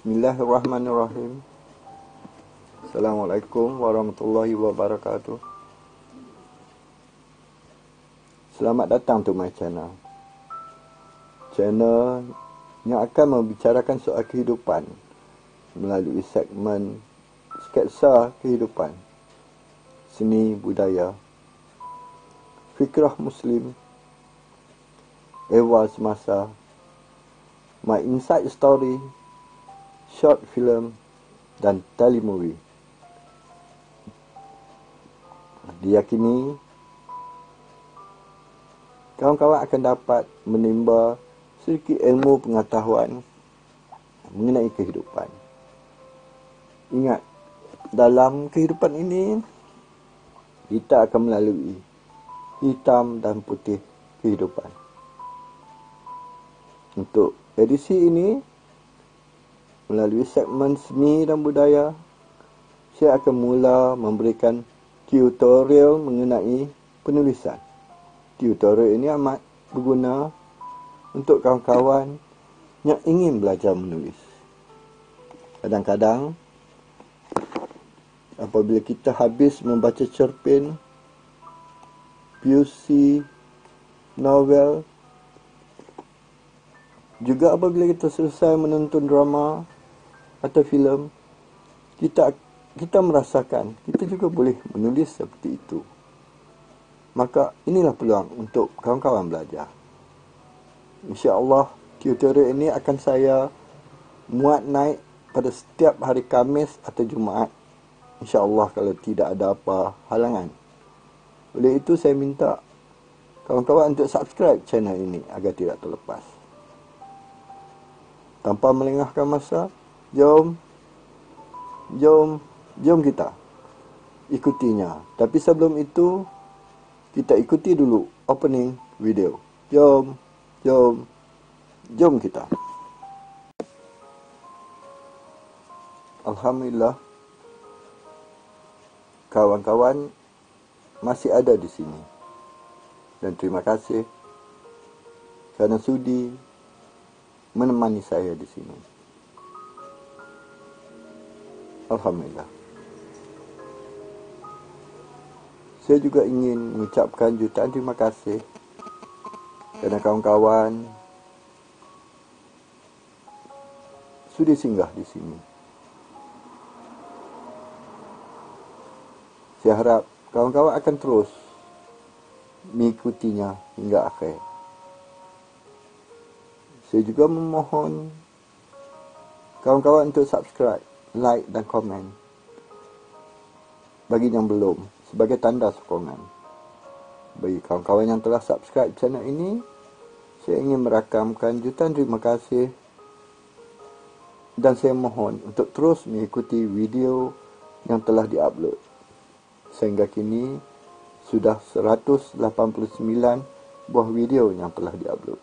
Bismillahirrahmanirrahim. Assalamualaikum warahmatullahi wabarakatuh. Selamat datang to my channel. Channel yang akan membicarakan soal kehidupan melalui segmen sketsa kehidupan, seni budaya, fikrah Muslim, ehwal semasa, my inside story, short film dan telemovie. Diyakini kawan-kawan akan dapat menimba sedikit ilmu pengetahuan mengenai kehidupan. Ingat, dalam kehidupan ini kita akan melalui hitam dan putih kehidupan. Untuk edisi ini, melalui segmen seni dan budaya, saya akan mula memberikan tutorial mengenai penulisan. Tutorial ini amat berguna untuk kawan-kawan yang ingin belajar menulis. Kadang-kadang, apabila kita habis membaca cerpen, puisi, novel, juga apabila kita selesai menonton drama atau filem, kita merasakan kita juga boleh menulis seperti itu. Maka inilah peluang untuk kawan-kawan belajar. InsyaAllah tutorial ini akan saya muat naik pada setiap hari Khamis atau Jumaat. InsyaAllah kalau tidak ada apa halangan. Oleh itu saya minta kawan-kawan untuk subscribe channel ini agar tidak terlepas. Tanpa melengahkan masa, jom kita ikutinya. Tapi sebelum itu, kita ikuti dulu opening video. Jom kita. Alhamdulillah, kawan-kawan masih ada di sini. Dan terima kasih kerana sudi menemani saya di sini. Alhamdulillah. Saya juga ingin mengucapkan jutaan terima kasih kerana kawan-kawan sudi singgah di sini. Saya harap kawan-kawan akan terus mengikutinya hingga akhir. Saya juga memohon kawan-kawan untuk subscribe, like dan komen bagi yang belum, sebagai tanda sokongan. Bagi kawan-kawan yang telah subscribe channel ini, saya ingin merakamkan jutaan terima kasih dan saya mohon untuk terus mengikuti video yang telah diupload. Sehingga kini sudah 189 buah video yang telah diupload.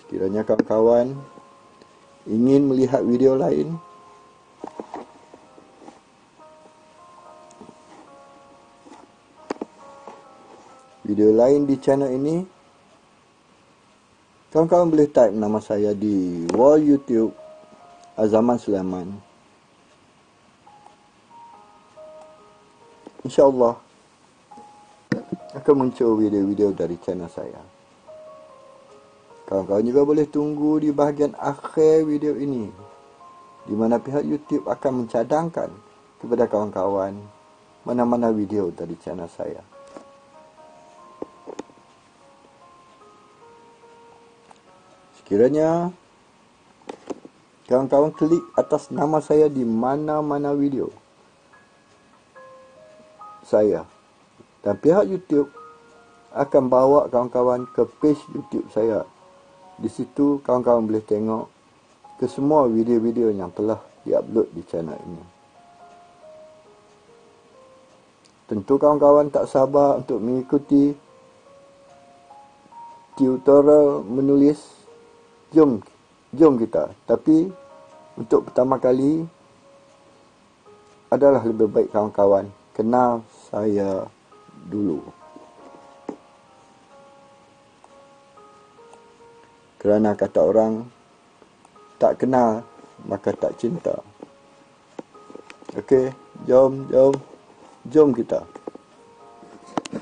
Sekiranya kawan-kawan ingin melihat video lain, di channel ini, kawan-kawan boleh type nama saya di wall YouTube Azaman Sulaiman. InsyaAllah akan muncul video-video dari channel saya. Kawan-kawan juga boleh tunggu di bahagian akhir video ini, di mana pihak YouTube akan mencadangkan kepada kawan-kawan mana-mana video dari channel saya. Sekiranya kawan-kawan klik atas nama saya di mana-mana video saya, dan pihak YouTube akan bawa kawan-kawan ke page YouTube saya. Di situ kawan-kawan boleh tengok ke semua video-video yang telah diupload di channel ini. Tentu kawan-kawan tak sabar untuk mengikuti tutorial menulis. Jom kita. Tapi untuk pertama kali adalah lebih baik kawan-kawan kenal saya dulu. Kerana kata orang, tak kenal maka tak cinta. Okey, jom kita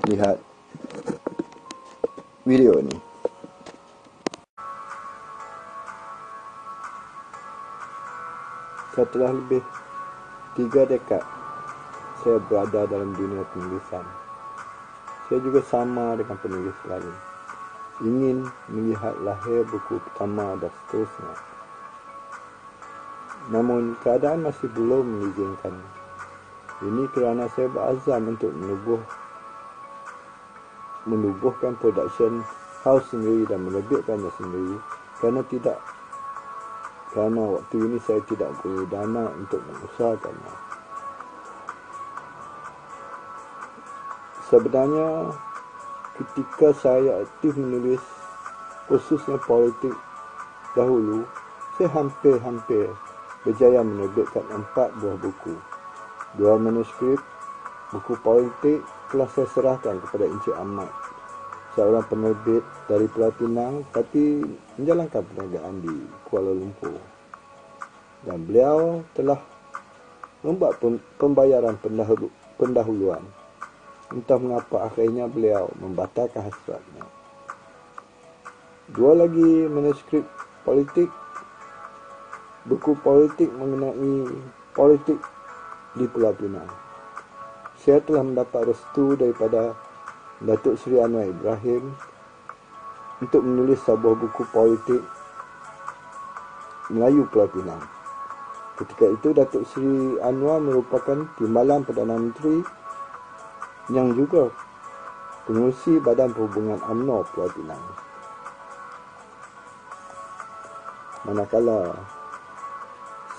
lihat video ni. Setelah lebih 3 dekad saya berada dalam dunia penulisan, saya juga sama dengan penulis lain, ingin melihat lahir buku pertama dan seterusnya. Namun keadaan masih belum mengizinkan. Ini kerana saya berazam untuk menubuhkan production house sendiri dan menerbitkannya sendiri, kerana waktu ini saya tidak punya dana untuk mengusahakannya. Sebenarnya ketika saya aktif menulis, khususnya politik dahulu, saya hampir berjaya menerbitkan 4 buah buku. 2 manuskrip buku politik telah saya serahkan kepada Encik Ahmad, seorang penerbit dari Pulau Pinang tapi menjalankan perniagaan di Kuala Lumpur. Dan beliau telah membuat pembayaran pendahuluan. Entah mengapa akhirnya beliau membatalkan hasratnya. 2 lagi manuskrip politik, buku politik mengenai politik di Pulau Pinang. Saya telah mendapat restu daripada Datuk Seri Anwar Ibrahim untuk menulis sebuah buku politik Melayu Pulau Pinang. Ketika itu Datuk Seri Anwar merupakan Timbalan Perdana Menteri yang juga pengerusi Badan Perhubungan UMNO Pulau Pinang. Manakala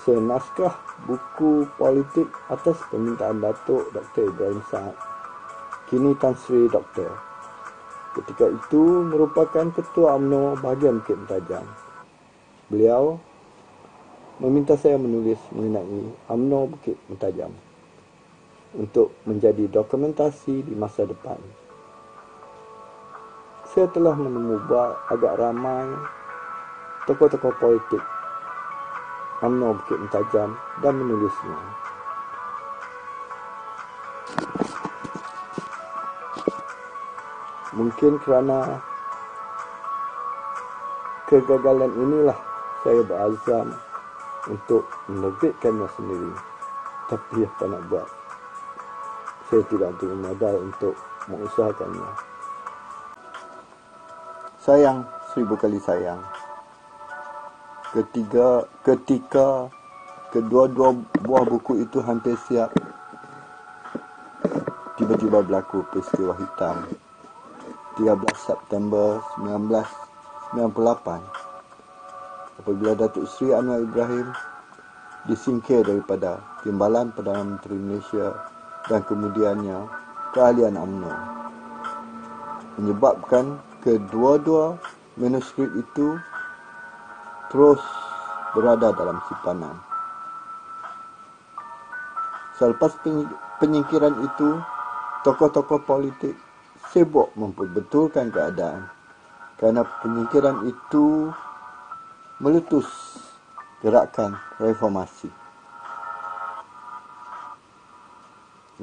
senaskah buku politik atas permintaan Datuk Dr. Ibrahim Saad, kini Tan Sri Dr. ketika itu merupakan Ketua UMNO bahagian Bukit Mentajam. Beliau meminta saya menulis mengenai UMNO Bukit Mentajam untuk menjadi dokumentasi di masa depan. Saya telah menemubuat agak ramai tokoh-tokoh politik UMNO Bukit Mentajam dan menulisnya. Mungkin kerana kegagalan inilah saya berazam untuk menerbitkannya sendiri. Tapi apa nak buat, saya tidak punya modal untuk mengusahakannya. Sayang, 1000 kali sayang. Ketika kedua-dua buah buku itu hampir siap, tiba-tiba berlaku peristiwa hitam. 13 September 1998, apabila Datuk Seri Anwar Ibrahim disingkir daripada Timbalan Perdana Menteri Malaysia dan kemudiannya keahlian UMNO, menyebabkan kedua-dua manuskrip itu terus berada dalam simpanan. Selepas penyingkiran itu, tokoh-tokoh politik sibuk memperbetulkan keadaan kerana penyingkiran itu meletus gerakan reformasi.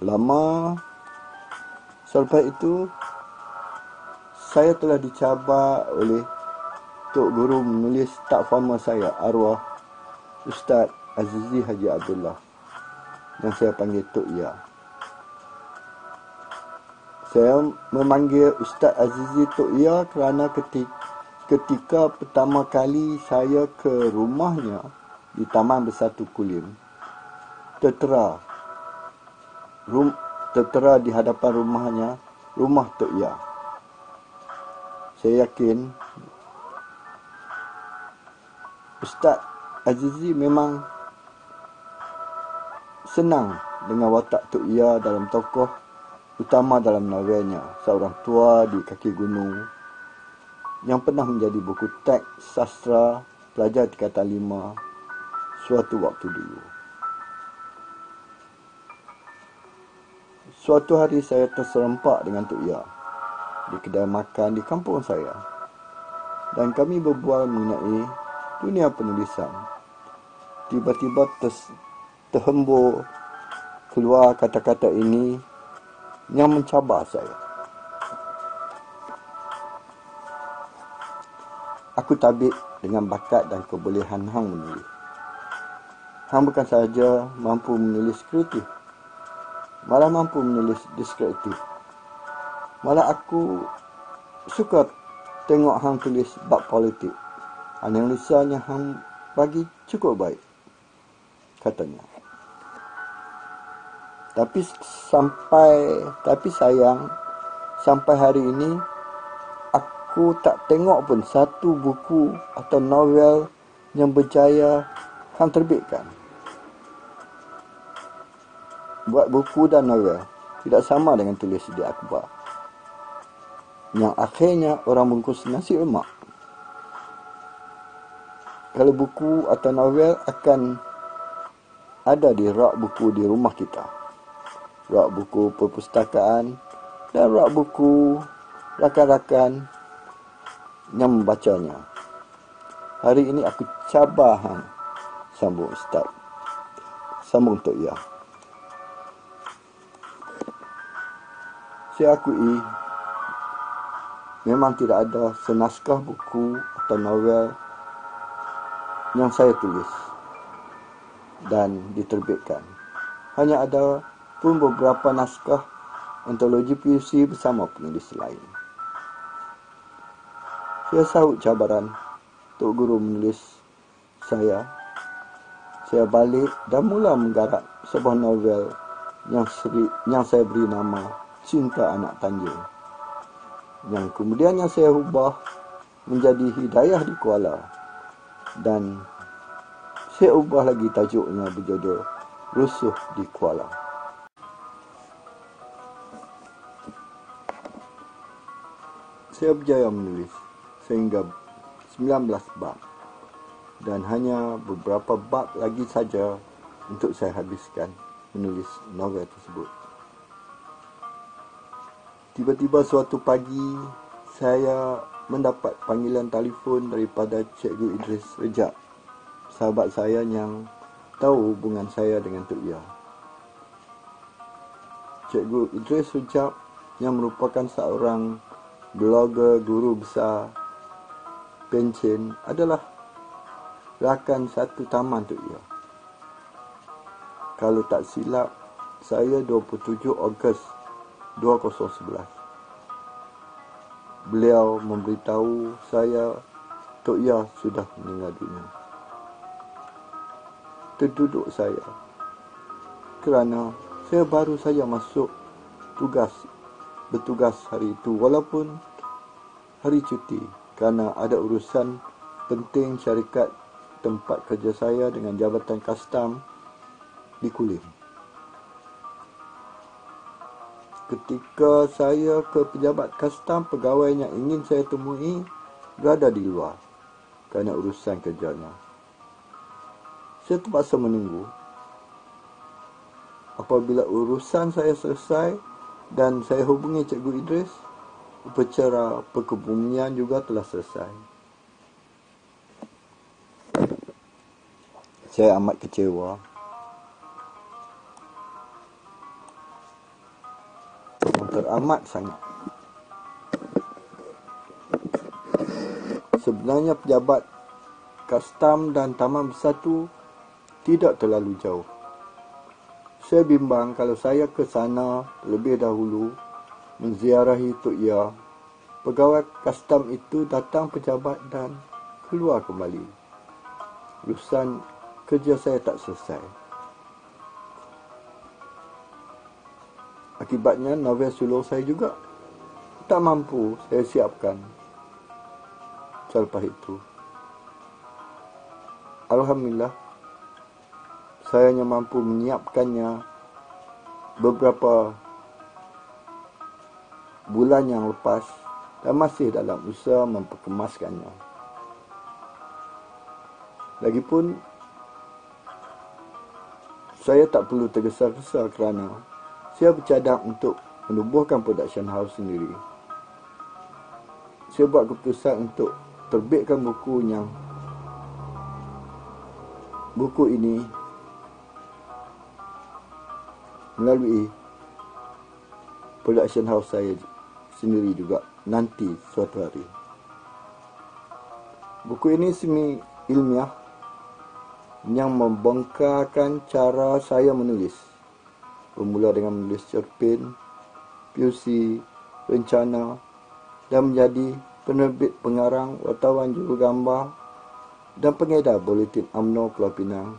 Lama selepas itu, saya telah dicabar oleh Tok Guru menulis tak formal saya, arwah Ustaz Azizi Haji Abdullah, yang saya panggil Tok Ya. Saya memanggil Ustaz Azizi Tok Ya kerana ketika pertama kali saya ke rumahnya di Taman Bersatu Kulim, tertera di hadapan rumahnya, rumah Tok Ya. Saya yakin Ustaz Azizi memang senang dengan watak Tok Ya dalam tokoh utama dalam novelnya, seorang tua di kaki gunung yang pernah menjadi buku teks sastra pelajar tingkatan 5 suatu waktu dulu. Suatu hari saya terserempak dengan Tok Ya di kedai makan di kampung saya, dan kami berbual mengenai dunia penulisan. tiba-tiba terhembur keluar kata-kata ini yang mencabar saya. Aku tabik dengan bakat dan kebolehan hang menulis. Hang bukan sahaja mampu menulis kreatif, malah mampu menulis deskriptif. Malah aku suka tengok hang tulis bab politik. Analisanya hang bagi cukup baik, katanya. Tapi sayang, sampai hari ini aku tak tengok pun satu buku atau novel yang berjaya hang terbitkan. Buat buku dan novel tidak sama dengan tulis di akhbar, yang akhirnya orang bungkus nasi lemak. Kalau buku atau novel akan ada di rak buku di rumah kita, rak buku perpustakaan dan rak buku rakan-rakan yang membacanya. Hari ini aku cabar hang, sambung Ustaz. Sambung Tok Ya. Saya akui memang tidak ada senaskah buku atau novel yang saya tulis dan diterbitkan. Hanya ada pun beberapa naskah antologi puisi bersama penulis lain. Saya sahut cabaran Tok Guru menulis saya. Saya balik dan mula menggarap sebuah novel yang saya beri nama Cinta Anak Tanjung, yang kemudiannya saya ubah menjadi Hidayah di Kuala, dan saya ubah lagi tajuknya berjudul Rusuh di Kuala. Saya berjaya menulis sehingga 19 bab, dan hanya beberapa bab lagi saja untuk saya habiskan menulis novel tersebut. Tiba-tiba suatu pagi, saya mendapat panggilan telefon daripada Cikgu Idris Rejab, sahabat saya yang tahu hubungan saya dengan Tok Ya. Cikgu Idris Rejab yang merupakan seorang blogger guru besar pencen adalah rakan satu taman Tok Ya. Kalau tak silap, saya 27 Ogos 2011. Beliau memberitahu saya Tok Ya sudah meninggal dunia. Terduduk saya kerana saya baru saja masuk bertugas hari itu, walaupun hari cuti, kerana ada urusan penting syarikat tempat kerja saya dengan Jabatan Kastam di Kulim. Ketika saya ke pejabat kastam, pegawai yang ingin saya temui berada di luar kerana urusan kerjanya. Saya terpaksa menunggu. Apabila urusan saya selesai dan saya hubungi Cikgu Idris, upacara perkebumian juga telah selesai. Saya amat kecewa. Teramat sangat. Sebenarnya pejabat kastam dan Taman Besar itu tidak terlalu jauh. Saya bimbang kalau saya ke sana lebih dahulu menziarahi Tok Ya, pegawai kastam itu datang pejabat dan keluar kembali. Urusan kerja saya tak selesai. Akibatnya novel sulung saya juga tak mampu saya siapkan selepas itu. Alhamdulillah, saya hanya mampu menyiapkannya beberapa bulan yang lepas dan masih dalam usaha memperkemaskannya. Lagipun, saya tak perlu tergesa-gesa kerana saya bercadang untuk menubuhkan production house sendiri. Saya buat keputusan untuk terbitkan buku yang buku ini melalui production house saya sendiri juga nanti suatu hari. Buku ini semi ilmiah yang membongkarkan cara saya menulis. Bermula dengan menulis cerpen, puisi, rencana dan menjadi penerbit, pengarang, wartawan jurugambar dan pengedar Buletin UMNO Pulau Pinang,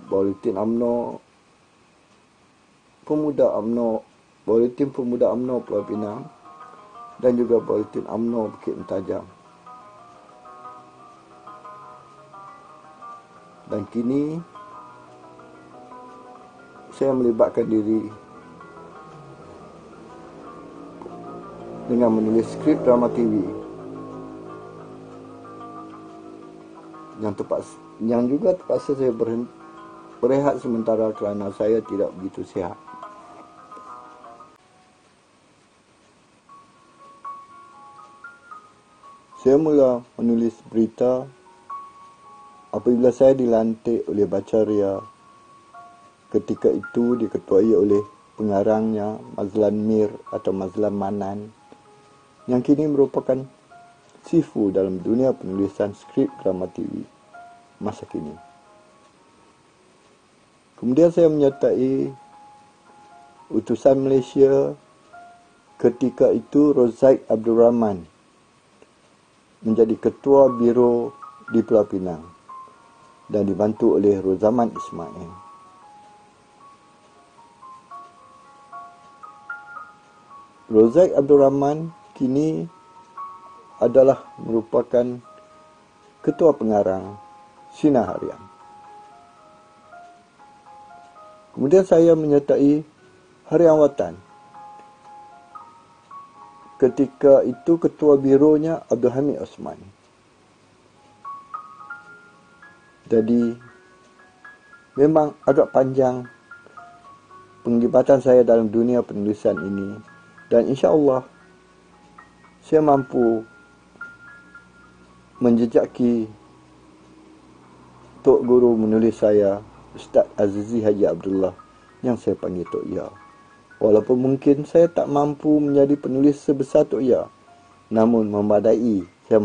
Buletin UMNO Pemuda UMNO, Buletin Pemuda UMNO Pulau Pinang dan juga Buletin UMNO Bukit Mentajam. Dan kini saya melibatkan diri dengan menulis skrip drama TV yang juga terpaksa saya berehat sementara kerana saya tidak begitu sihat. Saya mula menulis berita apabila saya dilantik oleh Bacaria. Ketika itu diketuai oleh pengarangnya Mazlan Mir atau Mazlan Manan, yang kini merupakan sifu dalam dunia penulisan skrip drama TV masa kini. Kemudian saya menyertai utusan Malaysia ketika itu Rozaik Abdul Rahman menjadi ketua biro di Pulau Pinang dan dibantu oleh Rozaman Ismail. Rozaik Abdul Rahman kini adalah merupakan ketua pengarang Sinar Harian. Kemudian saya menyertai Harian Watan. Ketika itu ketua bironya Abdul Hamid Osman. Jadi memang agak panjang penglibatan saya dalam dunia penulisan ini, dan insya-Allah saya mampu menjejaki Tok Guru menulis saya, Ustaz Azizi Haji Abdullah, yang saya panggil Tok Ya. Walaupun mungkin saya tak mampu menjadi penulis sebesar Tok Ya, namun memadai saya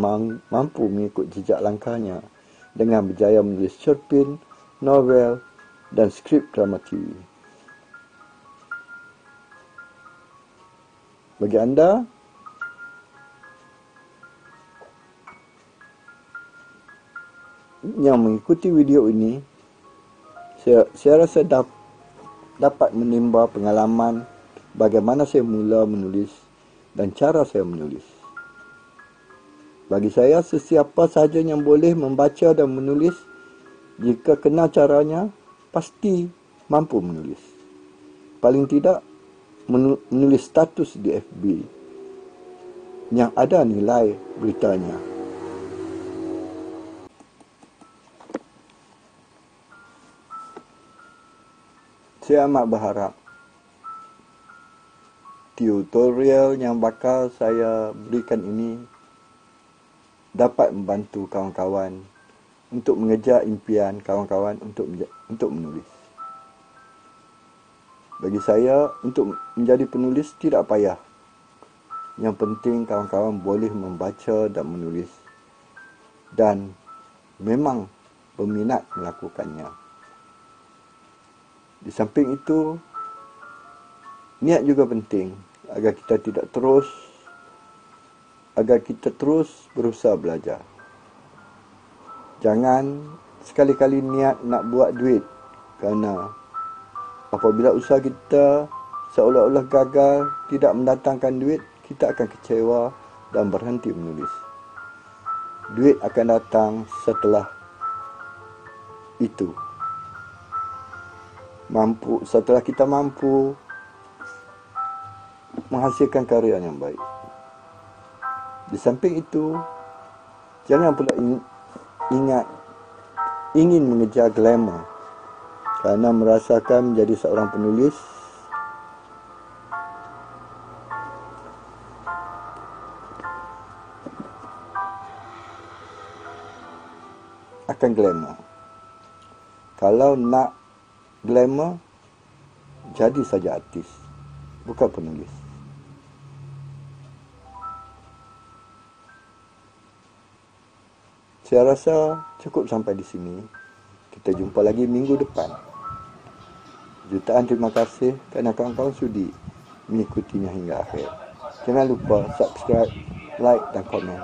mampu mengikut jejak langkahnya dengan berjaya menulis cerpen, novel dan skrip drama TV. Bagi anda yang mengikuti video ini, saya rasa dapat menimba pengalaman bagaimana saya mula menulis dan cara saya menulis. Bagi saya, sesiapa sahaja yang boleh membaca dan menulis, jika kenal caranya, pasti mampu menulis. Paling tidak, menulis status di FB yang ada nilai beritanya. Saya amat berharap tutorial yang bakal saya berikan ini dapat membantu kawan-kawan untuk mengejar impian kawan-kawan untuk menulis. Bagi saya, untuk menjadi penulis tidak payah. Yang penting kawan-kawan boleh membaca dan menulis dan memang berminat melakukannya. Di samping itu, niat juga penting agar kita terus berusaha belajar. Jangan sekali-kali niat nak buat duit, kerana apabila usaha kita seolah-olah gagal, tidak mendatangkan duit, kita akan kecewa dan berhenti menulis. Duit akan datang setelah itu. Setelah kita mampu menghasilkan karya yang baik. Di samping itu, jangan pula ingat ingin mengejar glamour, kerana merasakan menjadi seorang penulis akan glamour. Kalau nak glamour, jadi saja artis, bukan penulis. Saya rasa cukup sampai di sini. Kita jumpa lagi minggu depan. Jutaan terima kasih kerana kawan-kawan sudi mengikutinya hingga akhir. Jangan lupa subscribe, like dan komen.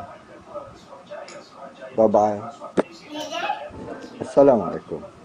Bye-bye. Assalamualaikum.